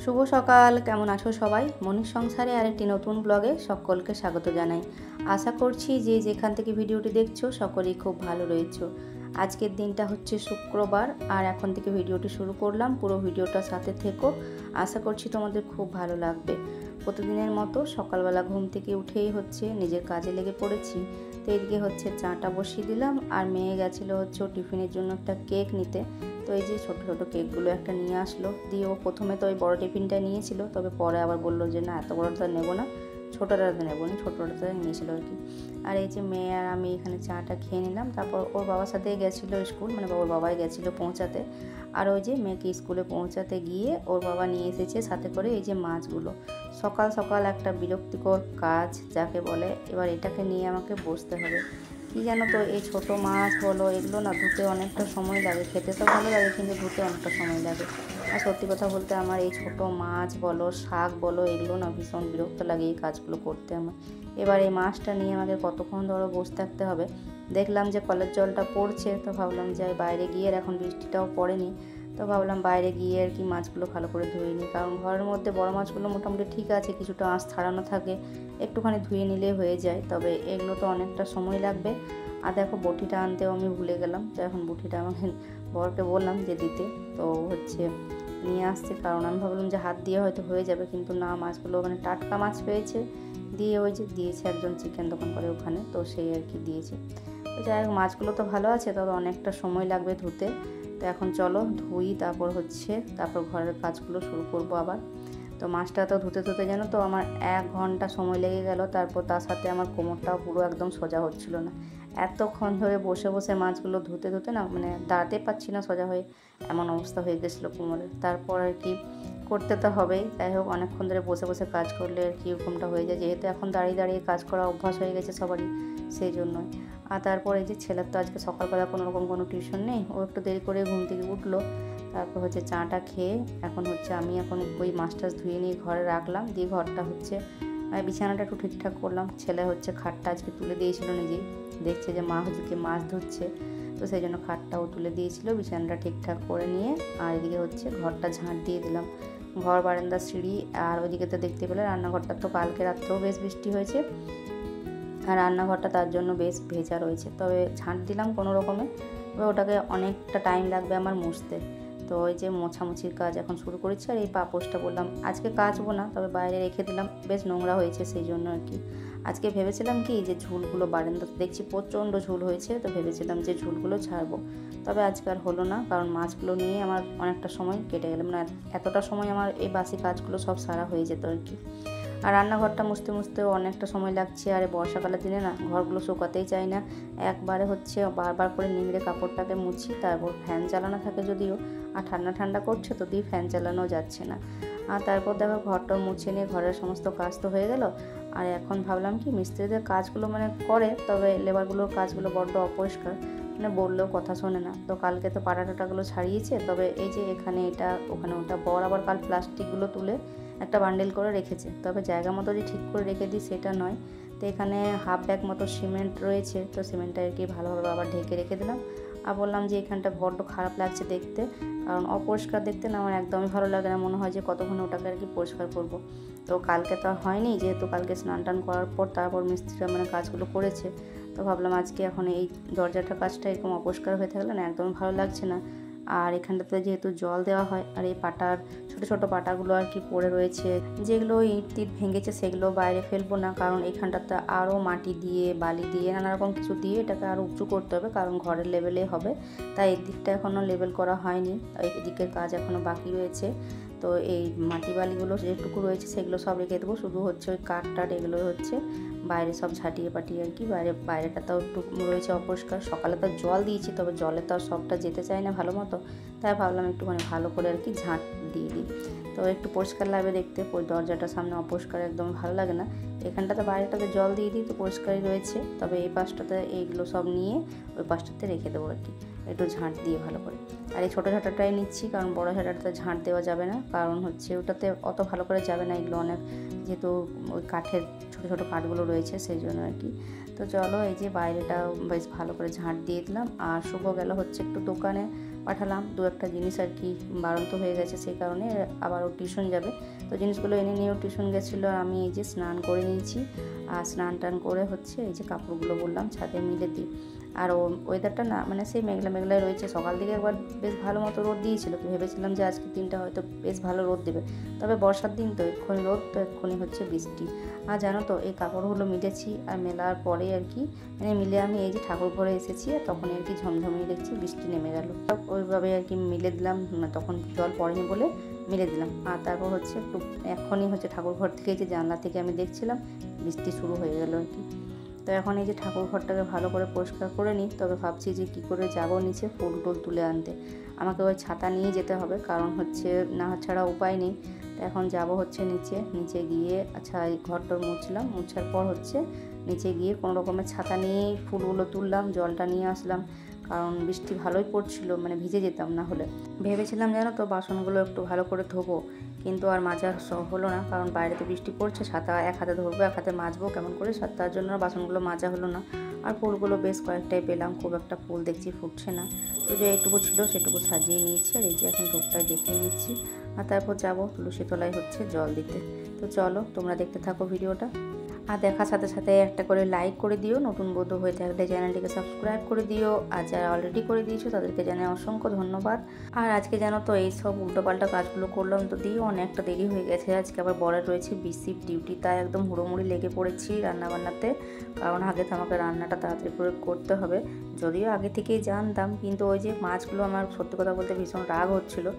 শুভ সকাল, কেমন আছো সবাই? মনির সংসারে আরেকটি নতুন ব্লগে সকলকে স্বাগত জানাই। আশা করছি যে যেখান থেকে ভিডিওটি দেখছো সকলেই খুব ভালো রয়েছো। আজকের দিনটা হচ্ছে শুক্রবার আর এখন থেকে ভিডিওটি শুরু করলাম। পুরো ভিডিওটার সাথে থেকো, আশা করছি তোমাদের খুব ভালো লাগবে। প্রতিদিনের মতো সকালবেলা ঘুম থেকে উঠেই হচ্ছে নিজের কাজে লেগে পড়েছি। তো এদিকে হচ্ছে চাটা বসিয়ে দিলাম আর মেয়ে গেছিলো হচ্ছে ও টিফিনের জন্য একটা কেক নিতে। তো এই যে ছোটো ছোটো কেকগুলো একটা নিয়ে আসলো, দিয়ে ও প্রথমে তো ওই বড়ো টিফিনটা নিয়েছিল, তবে পরে আবার বললো যে না এত বড়োটা নেবো না, ছোটোটাতে নেবো না, ছোটোটাতে নিয়েছিল আর কি। আর এই যে মেয়ে আর আমি এখানে চাটা খেয়ে নিলাম। তারপর ওর বাবার সাথেই গেছিলো স্কুল, মানে ওর বাবাই গেছিলো পৌঁছাতে। আর ওই যে মেয়েকে স্কুলে পৌঁছাতে গিয়ে ওর বাবা নিয়ে এসেছে সাথে করে এই যে মাছগুলো। সকাল সকাল একটা বিরক্তিকর কাজ যাকে বলে, এবার এটাকে নিয়ে আমাকে বসতে হবে। কি জানো তো, এই ছোটো মাছ বলো এগুলো না ধুতে অনেকটা সময় লাগে। খেতে তো ভালো লাগে কিন্তু ধুতে অনেকটা সময় লাগে। আর সত্যি কথা বলতে আমার এই ছোটো মাছ বলো শাক বলো এগুলো না ভীষণ বিরক্ত লাগে এই কাজগুলো করতে আমার। এবার এই মাছটা নিয়ে আমাকে কতক্ষণ ধরো বসে থাকতে হবে। দেখলাম যে কলের জলটা পড়ছে, তো ভাবলাম যে বাইরে গিয়ে, এখন বৃষ্টিটাও পড়েনি, তো ভাবলাম বাইরে গিয়ে আর কি মাছগুলো ভালো করে ধুয়ে নিই। কারণ ঘরের মধ্যে বড় মাছগুলো মোটামুটি ঠিক আছে, কিছুটা আঁশ ছাড়ানো থাকে, একটুখানি ধুয়ে নিলে হয়ে যায়। তবে এগুলো তো অনেকটা সময় লাগবে। আর দেখো বটিটা আনতেও আমি ভুলে গেলাম, তো এখন বটিটা আমাকে বরকে বললাম যে দিতে, তো হচ্ছে নিয়ে আসছে। কারণ আমি ভাবলাম যে হাত দিয়ে হয়তো হয়ে যাবে, কিন্তু না, মাছগুলো মানে টাটকা মাছ পেয়েছে, দিয়ে ওই যে দিয়েছে একজন চিকেন দোকান করে ওখানে, তো সেই আর কি দিয়েছে। তো যাই হোক মাছগুলো তো ভালো আছে, তবে অনেকটা সময় লাগবে ধুতে। তো এখন চলো ধুই, তারপর ঘরের কাজগুলো শুরু করব আবার। তো মাছটা তো ধুতে ধুতে জানো তো আমার 1 ঘন্টা সময় লেগে গেল। তারপর তার সাথে আমার কোমরটাও পুরো একদম সোজা হচ্ছিল না। এতক্ষণ ধরে বসে বসে মাছগুলো ধুতে ধুতে না মানে দাঁড়াতে পারছি না সোজা হয়ে, এমন অবস্থা হয়ে গেছিলো কোমরের। তারপর আর কি করতে তো হবেই। যাই হোক অনেকক্ষণ ধরে বসে বসে কাজ করলে আর কি এরকমটা হয়ে যায়, যেহেতু এখন দাঁড়িয়ে দাঁড়িয়ে কাজ করা অভ্যাস হয়ে গেছে সবারই, সেই জন্যই। আর তারপর এই যে ছেলের তো আজকে সকালবেলা কোনো টিউশন নেই, ও একটু দেরি করে ঘুম থেকে উঠলো। তারপর হচ্ছে চাটা খেয়ে এখন আমি ওই মাছটা ধুয়ে নিয়ে ঘরে রাখলাম, দিয়ে ঘরটা হচ্ছে বিছানাটা একটু ঠিকঠাক করলাম। ছেলে হচ্ছে খাটটা আজকে তুলে দিয়েছিল নিজেই, দেখছে যে মা হচ্ছে মাছ ধুচ্ছে, তো সেই জন্য খাটটাও তুলে দিয়েছিল। বিছানাটা ঠিকঠাক করে নিয়ে আর এদিকে হচ্ছে ঘরটা ঝাঁট দিয়ে দিলাম, ঘর বারান্দা সিঁড়ি। আর ওইদিকে তো দেখতে পেলে রান্নাঘরটা তো কালকে রাত্রেও বেশ বৃষ্টি হয়েছে, আর রান্নাঘরটা তার জন্য বেশ ভেজা রয়েছে। তবে ঝাঁট দিলাম কোনো রকমে, তবে ওটাকে অনেকটা টাইম লাগবে আমার মুছতে। তো ওই যে মোছামুছির কাজ এখন শুরু করেছি। আর এই পাপোশটা বললাম আজকে কাচবো না, তবে বাইরে রেখে দিলাম, বেশ নোংরা হয়েছে সেই জন্য আর কি। আজকে ভেবেছিলাম কি যে ঝুলগুলো বারান্দাতে দেখছি প্রচণ্ড ঝুল হয়েছে, তো ভেবেছিলাম যে ঝুলগুলো ছাড়বো, তবে আজকে আর হলো না। কারণ মাছগুলো নিয়ে আমার অনেকটা সময় কেটে গেল, মানে এতটা সময় আমার এই বাসি কাজগুলো সব সারা হয়ে যেত আর কি। আর রান্নাঘরটা মুছতে মুছতেও অনেকটা সময় লাগছে। আর বর্ষাকালের দিনে না ঘরগুলো শুকাতেই চায় না, একবারে হচ্ছে বারবার করে নিংড়ে কাপড়টাকে মুছি। তারপর ফ্যান চালানো থাকে যদিও, আর ঠান্ডা ঠান্ডা করছে তো দিয়ে ফ্যান চালানো যাচ্ছে না। আর তারপর দেখো ঘরটা মুছে নিয়ে ঘরের সমস্ত কাজ তো হয়ে গেল। আর এখন ভাবলাম কি মিস্ত্রিদের কাজগুলো মানে করে, তবে লেবারগুলোর কাজগুলো বড্ড অপরিষ্কার, মানে বললেও কথা শোনে না। তো কালকে তো পাটা টাটাগুলো ছাড়িয়েছে, তবে এই যে এখানে এটা ওখানে ওটা, বর আবার কাল প্লাস্টিকগুলো তুলে একটা বান্ডেল করে রেখেছে, তবে জায়গা মতো যে ঠিক করে রেখে দিই সেটা নয়। তো এখানে হাফ ব্যাগ মতো সিমেন্ট রয়েছে, তো সিমেন্টটা আর কি ভালোভাবে আবার ঢেকে রেখে দিলাম। আর বললাম যে এখানটা বড্ড খারাপ লাগছে দেখতে, কারণ অপরিষ্কার দেখতে না আমার একদমই ভালো লাগে না, মনে হয় যে কতক্ষণ ওটাকে আর কি পরিষ্কার করব। তো কালকে তো হয়নি, যেহেতু কালকে স্নান টান করার পর তারপর মিস্ত্রিরা মানে কাজগুলো করেছে, তো ভাবলাম আজকে এখন এই দরজাটার কাজটা এরকম অপরিষ্কার হয়ে থাকলে না একদমই ভালো লাগছে না। আর এখানটাতে যেহেতু জল দেওয়া হয়, আর এই পাটার ছোটো ছোটো পাটাগুলো আর কি পড়ে রয়েছে, যেগুলো ইট টিট ভেঙেছে সেগুলো বাইরে ফেলবো না, কারণ এখানটাতে আরও মাটি দিয়ে বালি দিয়ে নানা রকম কিছু দিয়ে এটাকে আরও উঁচু করতে হবে, কারণ ঘরের লেভেলে হবে। তাই এই দিকটা এখনও লেভেল করা হয়নি, এই দিকের কাজ এখনও বাকি রয়েছে। তো এই মাটি বালিগুলো যেটুকু রয়েছে সেগুলো সব রেখে দেবো, শুধু হচ্ছে ওই কাঠ টাট এগুলো হচ্ছে বাইরে সব ঝাঁটিয়ে পাটিয়ে আর কি। বাইরেটাতেও একটু রয়েছে অপরিষ্কার, সকালে তো জল দিয়েছি, তবে জলে তো আর সবটা যেতে চায় না ভালো মতো, তাই ভাবলাম একটুখানি ভালো করে আর কি ঝাঁট দিয়ে দিই, তো একটু পরিষ্কার লাগবে দেখতে। ওই দরজাটার সামনে অপরিষ্কার একদম ভালো লাগে না। এখানটাতে বাইরেটাতে জল দিয়ে দিই তো পরিষ্কারই রয়েছে, তবে এই পাশটাতে এইগুলো সব নিয়ে ওই পাশটাতে রেখে দেবো আর কি, একটু ঝাঁট দিয়ে ভালো করে। আর এই ছোটো ঝাঁটাটাই নিচ্ছি, কারণ বড়ো ঝাঁটাটাতে ঝাঁট দেওয়া যাবে না, কারণ হচ্ছে ওটাতে অত ভালো করে যাবে না, এগুলো অনেক যেহেতু ওই কাঠের ছোটো ছোটো কাঠগুলো রয়েছে সেই জন্য আর কি। তো চলো এই যে বাইরেটা বেশ ভালো করে ঝাঁট দিয়ে দিলাম। আর শুভ গেল হচ্ছে একটু দোকানে, পাঠালাম। দু একটা জিনিস আর কি বাড়ন্ত হয়ে গেছে, সেই কারণে আবারও টিউশন যাবে। তো জিনিসগুলো এনে নিয়েও টিউশন গেছিলো। আর আমি এই যে স্নান করে নিয়েছি, আর স্নান টান করে হচ্ছে এই যে কাপড়গুলো বললাম ছাদে মিলে দিই। আর ওয়েদারটা না মানে সেই মেঘলা মেঘলায় রয়েছে। সকাল দিকে একবার বেশ ভালো মতো রোদ দিয়েছিল, তো ভেবেছিলাম যে আজকে দিনটা হয়তো বেশ ভালো রোদ দেবে। তবে বর্ষার দিন তো এক্ষুনি রোদ, তো এক্ষুনি হচ্ছে বৃষ্টি। আর জানো তো এই কাপড়গুলো মিলেছি, আর মেলার পরে আর কি মানে মিলে আমি এই যে ঠাকুর ঘরে এসেছি, আর তখন আর কি ঝমঝমিয়ে দেখছি বৃষ্টি নেমে গেল। ওইভাবে আর কি মিলে দিলাম, তখন জল পড়েনি বলে মিলে দিলাম। আর তারপর হচ্ছে একটু এখনই হচ্ছে ঠাকুর ঘর থেকে যে জানলা থেকে আমি দেখছিলাম বৃষ্টি শুরু হয়ে গেল আর কি। তো এখন এই যে ঠাকুর ঘরটাকে ভালো করে পরিষ্কার করে নিই। তবে ভাবছি যে কী করে যাব নিচে ফুল টুল তুলে আনতে। আমাকে ওই ছাতা নিয়ে যেতে হবে, কারণ হচ্ছে না ছাড়া উপায় নেই। তো এখন যাব হচ্ছে নিচে গিয়ে আচ্ছা এই ঘরটা মুছলাম, মুছার পর হচ্ছে নিচে গিয়ে কোনো রকমের ছাতা নিয়েই ফুলগুলো তুললাম, জলটা নিয়ে আসলাম, কারণ বৃষ্টি ভালোই পড়ছিল, মানে ভিজে যেতাম না হলে। ভেবেছিলাম জানো তো বাসনগুলো একটু ভালো করে ধোবো, কিন্তু আর মাজা হলো না, কারণ বাইরেতে বৃষ্টি পড়ছে। ছাতা এক হাতে ধরবো, এক হাতে মাজবো কেমন করে, তার জন্য বাসনগুলো মাজা হলো না। আর ফুলগুলো বেশ কয়েকটাই পেলাম, খুব একটা ফুল দেখছি ফুটছে না। তো যে এইটুকু ছিল সেটুকু সাজিয়ে নিয়েছি, আর এই যে এখন ধূপটায় দেখিয়ে নিচ্ছি। আর তারপর যাবো তুলসী তলায় হচ্ছে জল দিতে। তো চলো তোমরা দেখতে থাকো ভিডিওটা। আর দেখার সাথে সাথে একটা করে লাইক করে দিও, নতুন বন্ধু হয়ে থাকলে চ্যানেলটিকে সাবস্ক্রাইব করে দিও, আর যারা অলরেডি করে দিয়েছো তাদেরকে জানাই অসংখ্য ধন্যবাদ। আর আজকে জানো তো এই সব উল্টোপাল্টা কাজগুলো করলাম, তো দিয়ে অনেকটা দেরি হয়ে গেছে। আজকে আবার বরের রয়েছে বিসিপ ডিউটি, তাই একদম হুড়োমুড়ি লেগে পড়েছি রান্নাবান্নাতে, কারণ আগে তো আমাকে রান্নাটা তাড়াতাড়ি করে করতে হবে। যদিও আগে থেকেই জানতাম, কিন্তু ওই যে মাছগুলো আমার সত্যি কথা বলতে ভীষণ রাগ হচ্ছিলো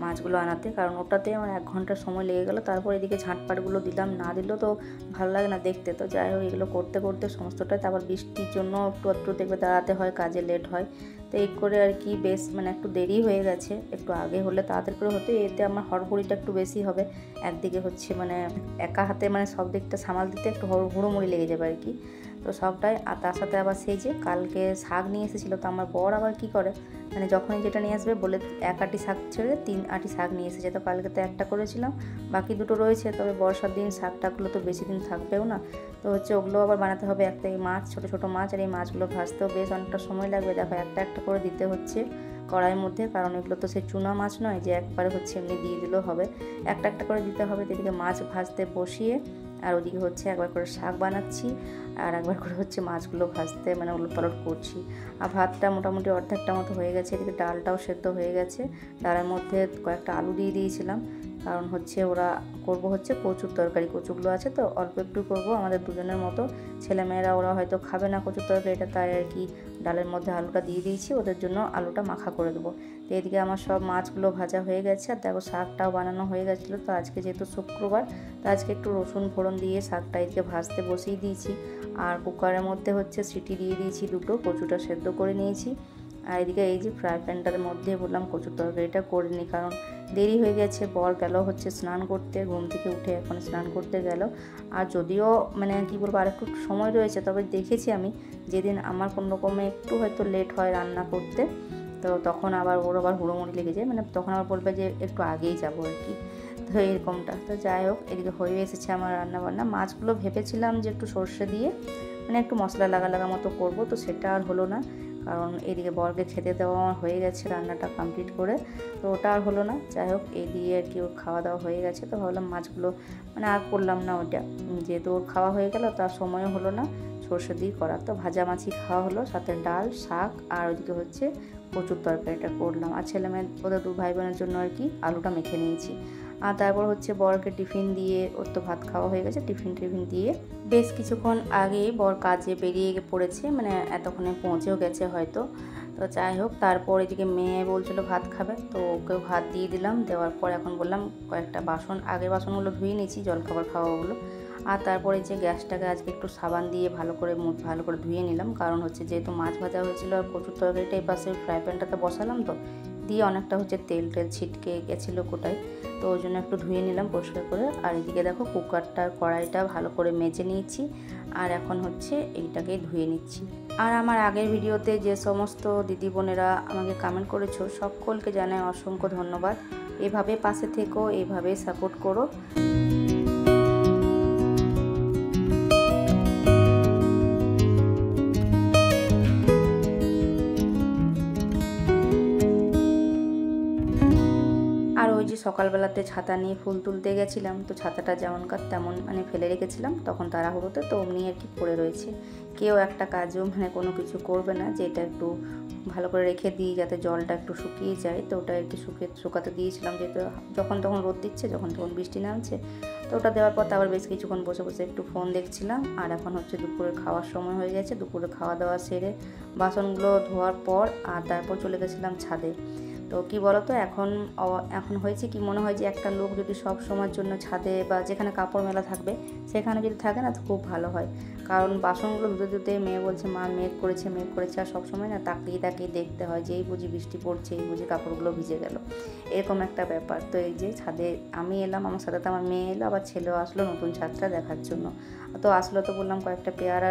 মাছগুলো আনাতে, কারণ ওটাতে আমার 1 ঘন্টা সময় লেগে গেলো। তারপর এদিকে ঝাঁটপাটগুলো দিলাম, না দিলেও তো ভালো লাগে না দেখতে। তো যাই হোক এগুলো করতে করতে সমস্তটাই, তারপর বৃষ্টির জন্য একটু দেখবে দাঁড়াতে হয়, কাজে লেট হয়। তো এই করে আর কি বেশ মানে একটু দেরি হয়ে গেছে। একটু আগে হলে তাড়াতাড়ি করে হতো, এতে আমার হড়বড়িটা একটু বেশি হবে। একদিকে হচ্ছে মানে একা হাতে মানে সব দিকটা সামাল দিতে একটু হুড়োমুড়ি লেগে যাবে আর কি। তো সবটাই। আর তার সাথে আবার সেই যে কালকে শাক নিয়ে এসেছিলো, তো আমার বর আবার কি করে মানে যখনই যেটা নিয়ে আসবে বলে 1 আঁটি শাক ছেড়ে 3 আঁটি শাক নিয়ে এসেছে। তো কালকে তো একটা করেছিলাম, বাকি 2টো রয়েছে। তবে বর্ষার দিন শাকটাগুলো তো বেশি দিন থাকবেও না, তো হচ্ছে ওগুলো আবার বানাতে হবে। একটা এই মাছ, ছোটো ছোটো মাছ, আর এই মাছগুলো ভাজতেও বেশ অনেকটা সময় লাগবে। দেখো একটা একটা করে দিতে হচ্ছে কড়াইয়ের মধ্যে, কারণ এগুলো তো সেই চুনা মাছ নয় যে একবারে হচ্ছে এমনি দিয়ে দিলেও হবে, একটা একটা করে দিতে হবে। এদিকে মাছ ভাজতে বসিয়ে আর ওদিকে হচ্ছে একবার করে শাক বানাচ্ছি, আর একবার করে হচ্ছে মাছগুলো ভাজতে মানে উলটপালট করছি। আর ভাতটা মোটামুটি অর্ধেকটা মতো হয়ে গেছে। এদিকে ডালটাও সেদ্ধ হয়ে গেছে। ডালের মধ্যে কয়েকটা আলু দিয়ে দিয়েছিলাম, কারণ হচ্ছে ওরা করব হচ্ছে কচুর তরকারি। কচুগুলো আছে তো অল্প একটু করব আমাদের দুজনের মতো, ছেলেমেয়েরা ওরা হয়তো খাবে না কচুর তরকারিটা, তাই আর কি ডালের মধ্যে আলুটা দিয়ে দিয়েছি, ওদের জন্য আলুটা মাখা করে দেবো। তো এদিকে আমার সব মাছগুলো ভাজা হয়ে গেছে, আর দেখো শাকটাও বানানো হয়ে গেছিলো। তো আজকে যেহেতু শুক্রবার, তো আজকে একটু রসুন ফোড়ন দিয়ে শাকটা এদিকে ভাজতে বসিয়ে দিয়েছি। আর কুকারের মধ্যে হচ্ছে সিটি দিয়ে দিয়েছি 2টো, কচুটা সেদ্ধ করে নিয়েছি। আর এদিকে এই যে ফ্রাই প্যানটার মধ্যে বললাম কচুর তরকারিটা করে নিই, কারণ দেরি হয়ে গেছে। বর গেল হচ্ছে স্নান করতে, ঘুম থেকে উঠে এখন স্নান করতে গেল। আর যদিও মানে কি বলবো আর একটু সময় রয়েছে, তবে দেখেছি আমি যেদিন আমার কোনো রকমে একটু হয়তো লেট হয় রান্না করতে, তো তখন আবার ওর আবার হুড়োমুড়ি লেগে যায়, মানে তখন আবার বলবে যে একটু আগেই যাবো আর কি। তো এরকমটা। তো যাই হোক এদিকে হয়ে এসেছে আমার রান্নাবান্না। মাছগুলো ভেবেছিলাম যে একটু সর্ষে দিয়ে মানে একটু মশলা লাগা মতো করব, তো সেটা আর হলো না, কারণ এদিকে বরকে খেতে দেওয়া আমার হয়ে গেছে রান্নাটা কমপ্লিট করে, তো ওটা আর হলো না। যাই হোক এই দিয়ে আর কি ওর খাওয়া দাওয়া হয়ে গেছে। তো ভাবলাম মাছগুলো মানে আর করলাম না ওটা, যেহেতু ওর খাওয়া হয়ে গেল তার সময়ও হলো না সর্ষে দিয়ে করা। তো ভাজা মাছই খাওয়া হলো, সাথে ডাল শাক, আর ওইদিকে হচ্ছে কচুর তরকারিটা করলাম। আর ছেলেমেয়ে ওদের 2 ভাই বোনের জন্য আর কি আলুটা মেখে নিয়েছি। আর তারপর হচ্ছে বরকে টিফিন দিয়ে, ওর তো ভাত খাওয়া হয়ে গেছে, টিফিন দিয়ে বেশ কিছুক্ষণ আগেই বর কাজে বেরিয়ে পড়েছে, মানে এতক্ষণে পৌঁছেও গেছে হয়তো। তো যাই হোক তারপর এদিকে মেয়ে বলছিল ভাত খাবে, তো ওকে ভাত দিয়ে দিলাম। দেওয়ার পর এখন বললাম কয়েকটা বাসন, আগের বাসনগুলো ধুয়ে নিয়েছি জলখাবার খাওয়াগুলো। আর তারপরে যে গ্যাসটাকে আজকে একটু সাবান দিয়ে ভালো করে ধুয়ে নিলাম, কারণ হচ্ছে যেহেতু মাছ ভাজা হয়েছিল আর কচুর তরকারিটা এই পাশে ফ্রাই প্যানটাতে বসালাম, তো দিয়ে অনেকটা হচ্ছে তেল ছিটকে গেছিলো কোটায়, তো ওই জন্য একটু ধুয়ে নিলাম পরিষ্কার করে। আর এদিকে দেখো কুকারটার কড়াইটা ভালো করে মেজে নিয়েছি, আর এখন হচ্ছে এইটাকেই ধুয়ে নিচ্ছি। আর আমার আগের ভিডিওতে যে সমস্ত দিদি বোনেরা আমাকে কমেন্ট করেছো সকলকে জানাই অসংখ্য ধন্যবাদ। এভাবে পাশে থেকো, এভাবে সাপোর্ট করো। ওই যে সকালবেলাতে ছাতা নিয়ে ফুল তুলতে গেছিলাম, তো ছাতাটা যেমনকার তেমন মানে ফেলে রেখেছিলাম তখন তাড়াহুড়োতে, তো অমনি আর কি পড়ে রয়েছে। কেউ একটা কাজও মানে কোনো কিছু করবে না যে এটা একটু ভালো করে রেখে দিই যাতে জলটা একটু শুকিয়ে যায়, তো ওটা একটু শুকাতে দিয়েছিলাম, যেহেতু যখন তখন রোদ দিচ্ছে, যখন তখন বৃষ্টি নামছে। তো ওটা দেওয়ার পর আবার বেশ কিছুক্ষণ বসে বসে একটু ফোন দেখছিলাম। আর এখন হচ্ছে দুপুরে খাওয়ার সময় হয়ে গেছে, দুপুরে খাওয়া দাওয়া সেরে বাসনগুলো ধোয়ার পর আর তারপর চলে গেছিলাম ছাদে। তো কি বলতো, এখন হয়েছে কি, মনে হয় যে একটা লোক যদি সব সময়ের জন্য ছাদে বা যেখানে কাপড় মেলা থাকবে সেখানে যদি থাকে না, তো খুব ভালো হয়। কারণ বাসনগুলো ধুতে ধুতে মেয়ে বলছে মা মেঘ করেছে, আর সবসময় না তাকিয়ে দেখতে হয় যে এই বুঝি বৃষ্টি পড়ছে, এই বুঝি কাপড়গুলো ভিজে গেল, এরকম একটা ব্যাপার। তো এই যে ছাদে আমি এলাম, আমার সাথে তো আমার মেয়ে এলো, আবার ছেলেও আসলো নতুন ছাদটা দেখার জন্য। তো আসলো, তো বললাম কয়েকটা পেয়ারা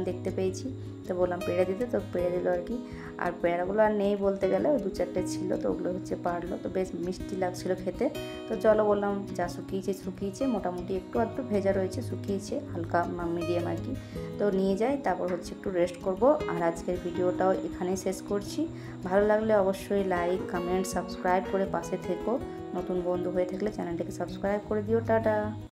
দেখতে পেয়েছি, তো বললাম পেড়ে দিতে, তো পেড়ে দিল আর কি। আর পেয়ারাগুলো আর নেই বলতে গেলে, ওই 2-4টে ছিল, তো ওগুলো হচ্ছে পারলো, তো বেশ মিষ্টি লাগছিলো খেতে। তো চলো বললাম যা শুকিয়েছে মোটামুটি, একটু আধটু ভেজা রয়েছে, শুকিয়েছে হালকা মিডিয়াম আর কি। তো নিয়ে যাই, তারপর হচ্ছে একটু রেস্ট করব। আর আজকের ভিডিওটাও এখানেই শেষ করছি। ভালো লাগলে অবশ্যই লাইক, কমেন্ট, সাবস্ক্রাইব করে পাশে থেকো। নতুন বন্ধু হয়ে থাকলে চ্যানেলটাকে সাবস্ক্রাইব করে দিও। টাটা।